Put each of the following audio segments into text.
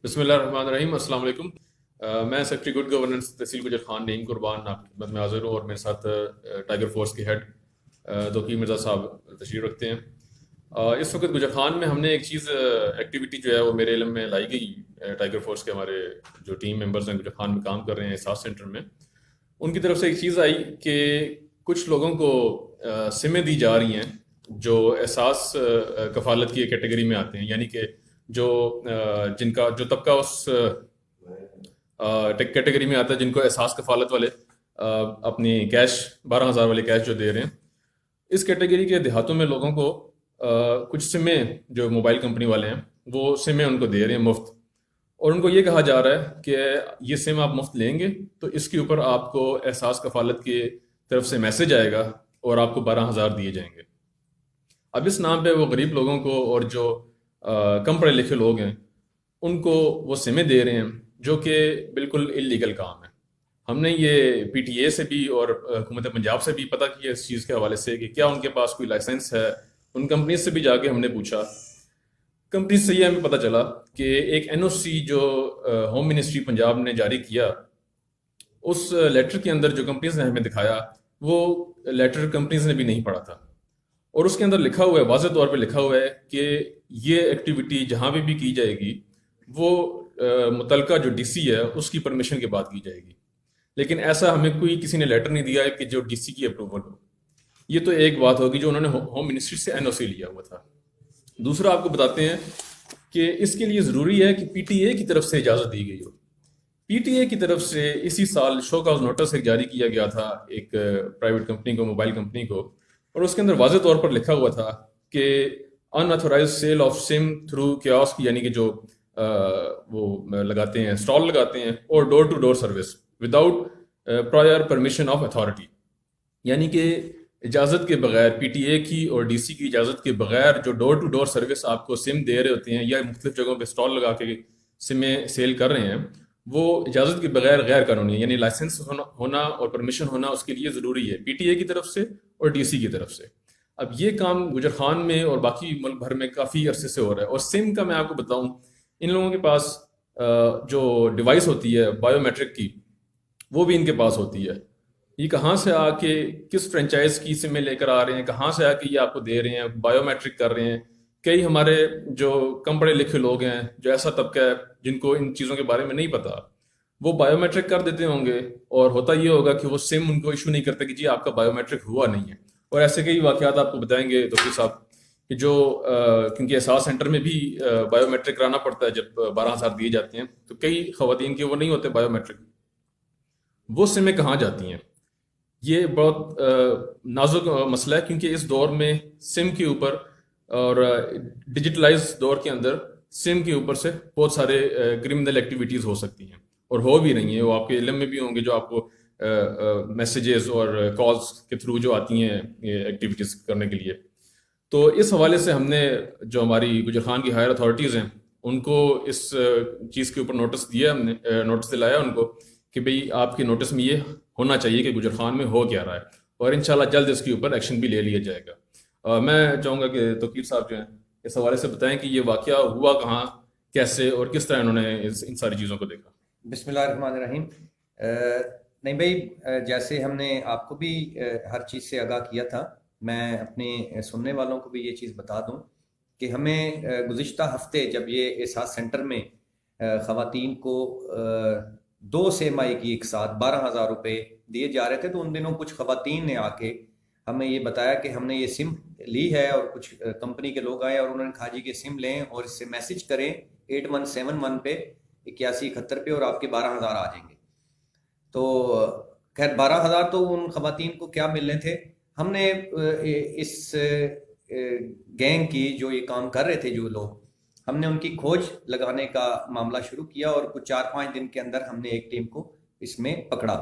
بسم اللہ الرحمن الرحیم، السلام علیکم۔ میں سیکرٹری گڈ گورننس تحصیل گجر خان نعیم قربان آپ کی خدمت میں حاضر ہوں، اور میرے ساتھ ٹائیگر فورس کے ہیڈ توقیر مرزا صاحب تشریف رکھتے ہیں۔ اس وقت گجر خان میں ہم نے ایک چیز ایکٹیویٹی جو ہے وہ میرے علم میں لائی گئی، ٹائیگر فورس کے ہمارے جو ٹیم ممبرز ہیں گجر خان میں کام کر رہے ہیں احساس سینٹر میں، ان کی طرف سے ایک چیز آئی کہ کچھ لوگوں کو سمیں دی جا رہی ہیں جو احساس کفالت کی کیٹیگری میں آتے ہیں، یعنی کہ جو جن کا جو طبقہ اس کیٹیگری میں آتا ہے، جن کو احساس کفالت والے اپنی کیش 12,000 والے کیش جو دے رہے ہیں، اس کیٹیگری کے دیہاتوں میں لوگوں کو کچھ سمیں جو موبائل کمپنی والے ہیں وہ سمیں ان کو دے رہے ہیں مفت، اور ان کو یہ کہا جا رہا ہے کہ یہ سم آپ مفت لیں گے تو اس کے اوپر آپ کو احساس کفالت کی طرف سے میسج آئے گا اور آپ کو 12,000 دیے جائیں گے۔ اب اس نام پہ وہ غریب لوگوں کو اور جو کم پڑھے لکھے لوگ ہیں ان کو وہ سمیں دے رہے ہیں، جو کہ بالکل اللیگل کام ہے۔ ہم نے یہ پی ٹی اے سے بھی اور حکومت پنجاب سے بھی پتہ کیا اس چیز کے حوالے سے کہ کیا ان کے پاس کوئی لائسنس ہے۔ ان کمپنیز سے بھی جا کے ہم نے پوچھا، کمپنیز سے یہ ہمیں پتہ چلا کہ ایک این او سی جو ہوم منسٹری پنجاب نے جاری کیا، اس لیٹر کے اندر جو کمپنیز نے ہمیں دکھایا وہ لیٹر کمپنیز نے بھی نہیں پڑھا تھا، اور اس کے اندر لکھا ہوا ہے، واضح طور پہ لکھا ہوا ہے کہ یہ ایکٹیویٹی جہاں بھی کی جائے گی وہ متعلقہ جو ڈی سی ہے اس کی پرمیشن کے بعد کی جائے گی، لیکن ایسا ہمیں کوئی کسی نے لیٹر نہیں دیا ہے کہ جو ڈی سی کی اپروول ہو۔ یہ تو ایک بات ہوگی جو انہوں نے ہوم منسٹری سے این او سی لیا ہوا تھا۔ دوسرا آپ کو بتاتے ہیں کہ اس کے لیے ضروری ہے کہ پی ٹی اے کی طرف سے اجازت دی گئی ہو۔ پی ٹی اے کی طرف سے اسی سال شو کاز نوٹس ایک جاری کیا گیا تھا ایک پرائیویٹ کمپنی کو، موبائل کمپنی کو، اور اس کے اندر واضح طور پر لکھا ہوا تھا کہ unauthorised sale of SIM through kiosk, یعنی کہ جو وہ لگاتے ہیں، اسٹال لگاتے ہیں، اور door to door service without prior permission of authority, یعنی کہ اجازت کے بغیر، پی ٹی اے کی اور ڈی سی کی اجازت کے بغیر جو ڈور ٹو ڈور سروس آپ کو سم دے رہے ہوتے ہیں یا مختلف جگہوں پہ اسٹال لگا کے سمیں سیل کر رہے ہیں، وہ اجازت کے بغیر غیر قانونی ہے، یعنی لائسنس ہونا اور پرمیشن ہونا اس کے لیے ضروری ہے پی ٹی اے کی طرف سے اور ڈی سی کی طرف سے۔ اب یہ کام گجر خان میں اور باقی ملک بھر میں کافی عرصے سے ہو رہا ہے۔ اور سم کا میں آپ کو بتاؤں، ان لوگوں کے پاس جو ڈیوائس ہوتی ہے بایو میٹرک کی، وہ بھی ان کے پاس ہوتی ہے۔ یہ کہاں سے آ کے کس فرینچائز کی سمیں لے کر آ رہے ہیں، کہاں سے آ کے یہ آپ کو دے رہے ہیں، بایو میٹرک کر رہے ہیں۔ کئی ہمارے جو کم پڑھے لکھے لوگ ہیں، جو ایسا طبقہ ہے جن کو ان چیزوں کے بارے میں نہیں پتا، وہ بایو میٹرک کر دیتے ہوں گے، اور ہوتا یہ ہوگا کہ وہ سم ان کو ایشو نہیں کرتے کہ جی آپ کا بایو میٹرک ہوا نہیں ہے۔ اور ایسے کئی واقعات آپ کو بتائیں گے توفیق صاحب کہ جو کیونکہ احساس سینٹر میں بھی بایو میٹرک کرانا پڑتا ہے جب 12,000 دیے جاتے ہیں، تو کئی خواتین کے وہ نہیں ہوتے بایو میٹرک، وہ سمیں کہاں جاتی ہیں؟ یہ بہت نازک مسئلہ ہے، کیونکہ اس دور میں سم کے اوپر اور ڈیجیٹلائز دور کے اندر سم کے اوپر سے بہت سارے کرمنل ایکٹیویٹیز ہو سکتی ہیں، اور ہو بھی رہی ہیں، وہ آپ کے علم میں بھی ہوں گے، جو آپ کو میسیجز اور کالز کے تھرو جو آتی ہیں ایکٹیویٹیز کرنے کے لیے۔ تو اس حوالے سے ہم نے جو ہماری گجر خان کی ہائر اتھارٹیز ہیں ان کو اس چیز کے اوپر نوٹس دیا، ہم نے نوٹس دلایا ان کو کہ بھئی آپ کے نوٹس میں یہ ہونا چاہیے کہ گجر خان میں ہو کیا رہا ہے، اور انشاءاللہ جلد اس کے اوپر ایکشن بھی لے لیا جائے گا۔ میں چاہوں گا کہ توقیر صاحب جو ہیں اس حوالے سے بتائیں کہ یہ واقعہ ہوا کہاں، کیسے، اور کس طرح انہوں نے ان ساری چیزوں کو دیکھا۔ بسم اللہ الرحمن الرحیم۔ نہیں بھائی، جیسے ہم نے آپ کو بھی ہر چیز سے آگاہ کیا تھا، میں اپنے سننے والوں کو بھی یہ چیز بتا دوں کہ ہمیں گزشتہ ہفتے جب یہ احساس سینٹر میں خواتین کو 2 سیمائی کی ایک ساتھ 12,000 روپے دیے جا رہے تھے، تو ان دنوں کچھ خواتین نے آ کے ہمیں یہ بتایا کہ ہم نے یہ سم لی ہے، اور کچھ کمپنی کے لوگ آئے اور انہوں نے کہا جی کہ سم لیں اور اس سے میسج کریں 8171 پہ 8171 پہ، اور آپ کے 12,000 آ جائیں گے۔ تو خیر 12,000 تو ان خواتین کو کیا ملنے تھے۔ ہم نے اس گینگ کی جو یہ کام کر رہے تھے جو لوگ، ہم نے ان کی کھوج لگانے کا معاملہ شروع کیا، اور کچھ 4-5 دن کے اندر ہم نے ایک ٹیم کو اس میں پکڑا۔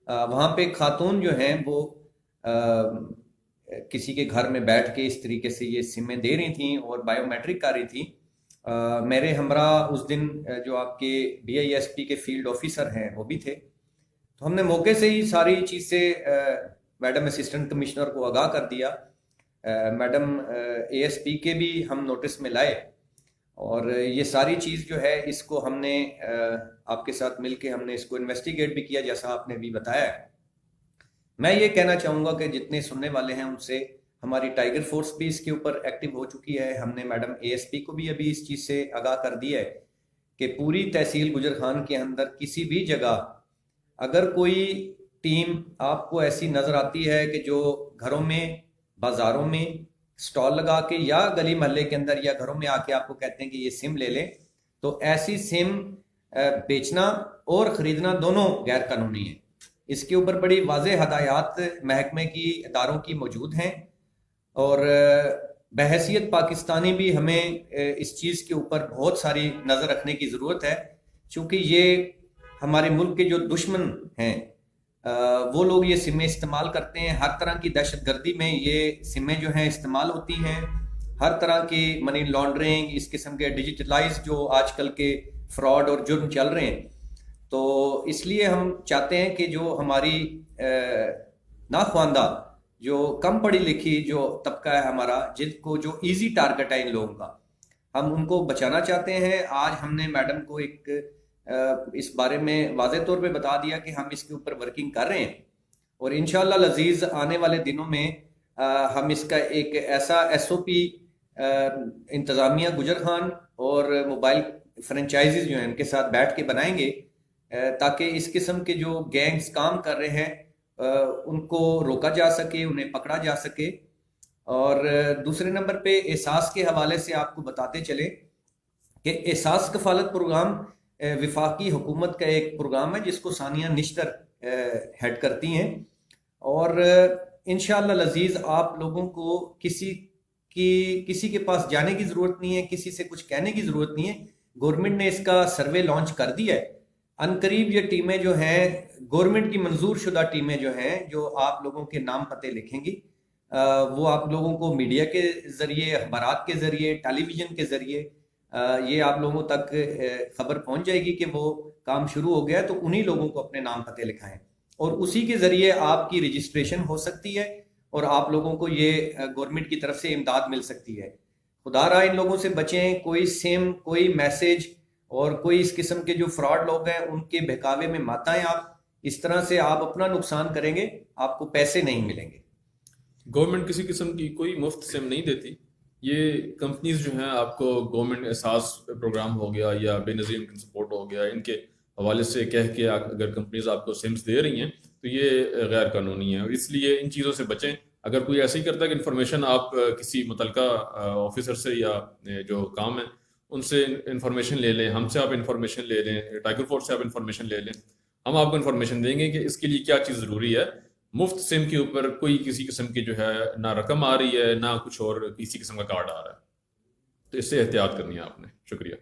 وہاں پہ خاتون جو ہیں وہ کسی کے گھر میں بیٹھ کے اس طریقے سے یہ سمیں دے رہی تھیں اور بایو میٹرک کر رہی تھیں۔ میرے ہمراہ اس دن جو آپ کے بی آئی ایس پی کے فیلڈ آفیسر ہیں وہ بھی تھے، تو ہم نے موقع سے ہی ساری چیز سے میڈم اسسٹنٹ کمشنر کو آگاہ کر دیا۔ میڈم اے ایس پی کے بھی ہم نوٹس میں لائے، اور یہ ساری چیز جو ہے اس کو ہم نے آپ کے ساتھ مل کے ہم نے اس کو انویسٹیگیٹ بھی کیا جیسا آپ نے بھی بتایا ہے۔ میں یہ کہنا چاہوں گا کہ جتنے سننے والے ہیں ان سے، ہماری ٹائیگر فورس بھی اس کے اوپر ایکٹیو ہو چکی ہے، ہم نے میڈم اے ایس پی کو بھی ابھی اس چیز سے آگاہ کر دیا ہے کہ پوری تحصیل گجر خان کے اندر کسی بھی جگہ اگر کوئی ٹیم آپ کو ایسی نظر آتی ہے کہ جو گھروں میں، بازاروں میں سٹال لگا کے یا گلی محلے کے اندر یا گھروں میں آ کے آپ کو کہتے ہیں کہ یہ سم لے لیں، تو ایسی سم بیچنا اور خریدنا دونوں غیر قانونی ہے۔ اس کے اوپر بڑی واضح ہدایات محکمے کی، اداروں کی موجود ہیں، اور بحیثیت پاکستانی بھی ہمیں اس چیز کے اوپر بہت ساری نظر رکھنے کی ضرورت ہے، چونکہ یہ ہمارے ملک کے جو دشمن ہیں وہ لوگ یہ سمیں استعمال کرتے ہیں۔ ہر طرح کی دہشت گردی میں یہ سمیں جو ہیں استعمال ہوتی ہیں، ہر طرح کی منی لانڈرنگ، اس قسم کے ڈیجیٹلائز جو آج کل کے فراڈ اور جرم چل رہے ہیں، تو اس لیے ہم چاہتے ہیں کہ جو ہماری ناخواندہ، جو کم پڑھی لکھی جو طبقہ ہے ہمارا، جن کو جو ایزی ٹارگٹ ہے ان لوگوں کا، ہم ان کو بچانا چاہتے ہیں۔ آج ہم نے میڈم کو ایک اس بارے میں واضح طور پہ بتا دیا کہ ہم اس کے اوپر ورکنگ کر رہے ہیں، اور انشاءاللہ العزیز آنے والے دنوں میں ہم اس کا ایک ایسا ایس او پی انتظامیہ گجر خان اور موبائل فرنچائزز جو ہیں ان کے ساتھ بیٹھ کے بنائیں گے، تاکہ اس قسم کے جو گینگز کام کر رہے ہیں ان کو روکا جا سکے، انہیں پکڑا جا سکے۔ اور دوسرے نمبر پہ احساس کے حوالے سے آپ کو بتاتے چلے کہ احساس کفالت پروگرام وفاقی حکومت کا ایک پروگرام ہے جس کو ثانیہ نشتر ہیڈ کرتی ہیں، اور انشاءاللہ العزیز آپ لوگوں کو کسی کے پاس جانے کی ضرورت نہیں ہے، کسی سے کچھ کہنے کی ضرورت نہیں ہے۔ گورنمنٹ نے اس کا سروے لانچ کر دیا ہے، ان قریب یہ ٹیمیں جو ہیں گورنمنٹ کی منظور شدہ ٹیمیں جو ہیں، جو آپ لوگوں کے نام پتے لکھیں گی، وہ آپ لوگوں کو میڈیا کے ذریعے، اخبارات کے ذریعے، ٹیلی ویژن کے ذریعے یہ آپ لوگوں تک خبر پہنچ جائے گی کہ وہ کام شروع ہو گیا ہے، تو انہی لوگوں کو اپنے نام پتے لکھائیں، اور اسی کے ذریعے آپ کی رجسٹریشن ہو سکتی ہے اور آپ لوگوں کو یہ گورنمنٹ کی طرف سے امداد مل سکتی ہے۔ خدا رہا ان لوگوں سے بچیں، کوئی سم، کوئی میسج اور کوئی اس قسم کے جو فراڈ لوگ ہیں ان کے بہکاوے میں مت آئیں۔ آپ اس طرح سے آپ اپنا نقصان کریں گے، آپ کو پیسے نہیں ملیں گے۔ گورنمنٹ کسی قسم کی کوئی مفت سم نہیں دیتی، یہ کمپنیز جو ہیں آپ کو گورنمنٹ احساس پروگرام ہو گیا یا بے نظیر انکم سپورٹ ہو گیا، ان کے حوالے سے کہہ کے اگر کمپنیز آپ کو سمس دے رہی ہیں تو یہ غیر قانونی ہے، اور اس لیے ان چیزوں سے بچیں۔ اگر کوئی ایسا ہی کرتا ہے کہ انفارمیشن آپ کسی متعلقہ آفیسر سے یا جو کام ہے ان سے انفارمیشن لے لیں، ہم سے آپ انفارمیشن لے لیں، ٹائیگر فورس سے آپ انفارمیشن لے لیں، ہم آپ کو انفارمیشن دیں گے کہ اس کے لیے کیا چیز ضروری ہے۔ مفت سم کے اوپر کوئی کسی قسم کی جو ہے نہ رقم آ رہی ہے، نہ کچھ اور کسی قسم کا کارڈ آ رہا ہے، تو اس سے احتیاط کرنی ہے آپ نے۔ شکریہ۔